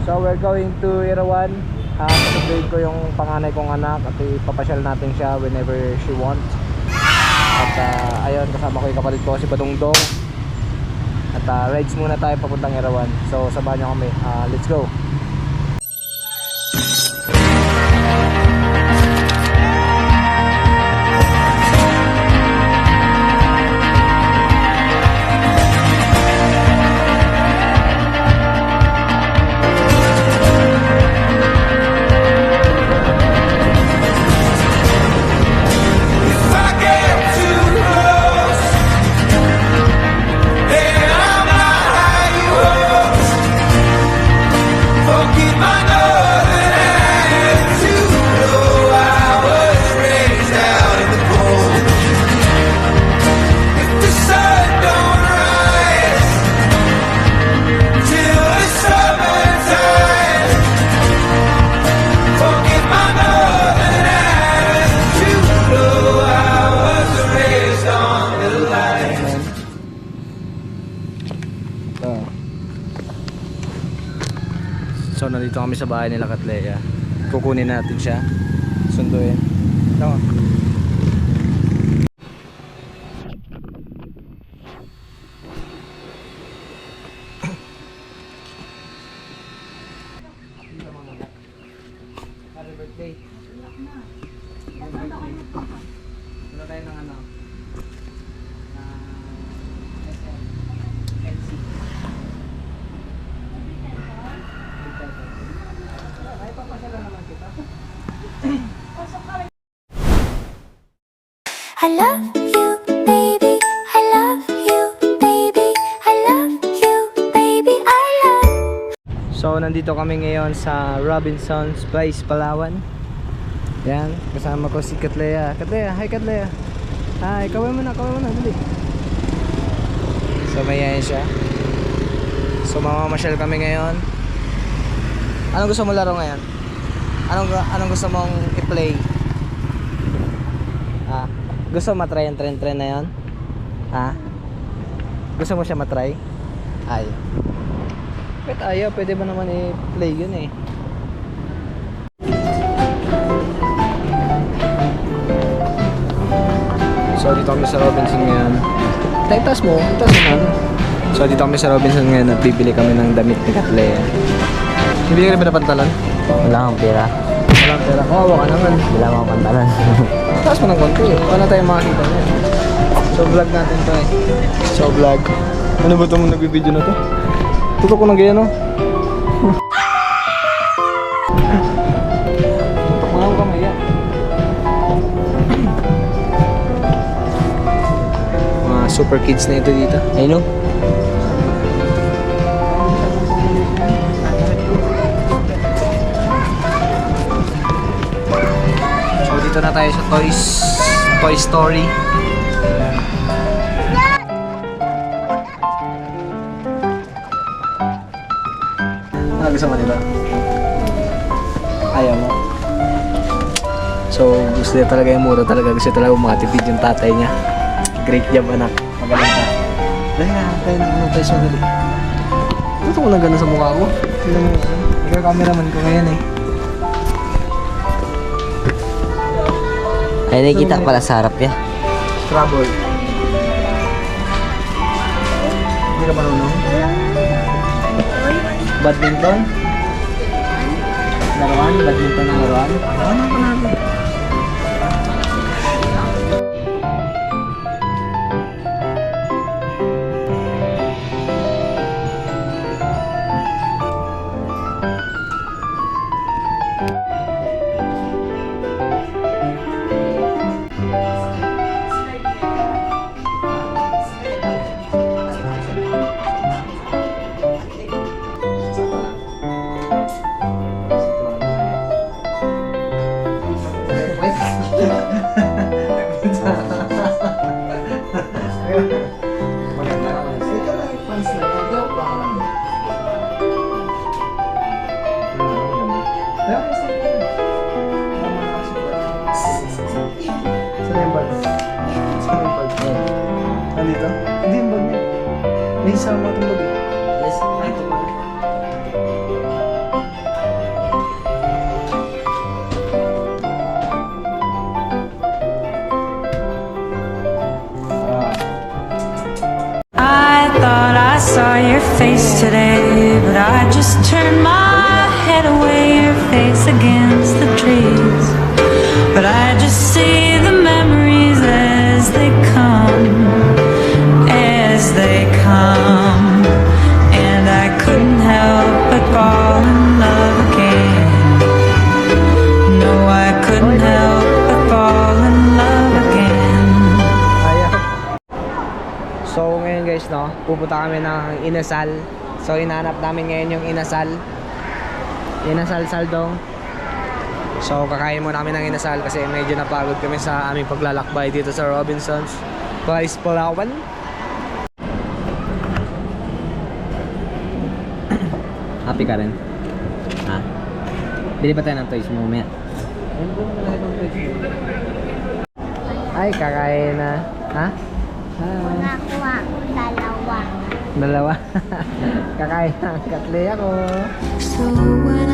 So we're going to Irawan. Patuloy ko yung panganay kong anak at ipapasyal natin siya whenever she wants. At ayun, kasama ko yung kapatid ko si Badungdong. At rides muna tayo papuntang Irawan. So samahan nyo kami. Let's go. So nandito kami sa bahay nila Katleya. Kukunin natin siya. Sunduin. Ito. Happy birthday. Wala tayo ng ano? I love you, baby. I love you, baby. I love you, baby. I love. So nandito kami ngayon sa Robinson's Place, Palawan. Yan, kasama ko si Katleya. Katleya, hi Katleya. Hi, kaway mo na, dali. So mayayain siya. So mamamasyal kami ngayon. Anong gusto mo laro ngayon? Anong gusto mong i-play? Gusto mo matry ang trend na yon? Gusto mo siya matry? Ayaw. Kahit ayaw, pwede ba naman i-play yun eh. So dito kami sa Robinson ngayon. Taas mo naman. So dito kami sa Robinson ngayon at bibili kami ng damit ni Katleya. Bibili ka na ba na pantalan? Wala akong pera. Wala kang pera. Kawawa ka naman. Wala akong pantalan. Taas mo ng konti. Paano tayo makakita niya? So vlog natin to eh. So vlog. Ano ba itong nagbibideo na to? Tutok ko ng ganyan no? Tutok mo lang kamay yan. Mga super kids na ito dito. Ayun o. So dito na tayo sa Toy Story. Ano gusto mo nila? Ayaw mo. So gusto niya talaga yung mura talaga. Gusto talaga makatipid yung tatay niya. Great job anak. Magaling ka. Dali na, tayo na ano tayo sa dali. Ito ko na gano'n sa mukha ko. Tignan mo. Ikaw cameraman ko ngayon eh. Ay, nakikita ko pala sa harap niya. Scrabble. Hindi ka marunong? Badminton? Laruan? Badminton ang laruan? Ano pa natin? Yes, ay ito ba? yesterday, but I just turned my head away, your face against the trees. But I just see the memories as they come, and I couldn't help but fall in love again. No, I couldn't help but fall in love again. Ayan. So ngayon guys, no, pupunta kami ng Inasal. So hinanap namin ngayon yung Inasal Saldong. So kakain muna kami ng Inasal kasi medyo napagod kami sa aming paglalakbay dito sa Robinsons Place, Palawan. Happy ka rin? Ha? Bili ba tayo ng toys mo mamaya? Ay, kakain na. Ha? Nakuha ko dalawa. Dalawa. Kakain ng katli ako. So when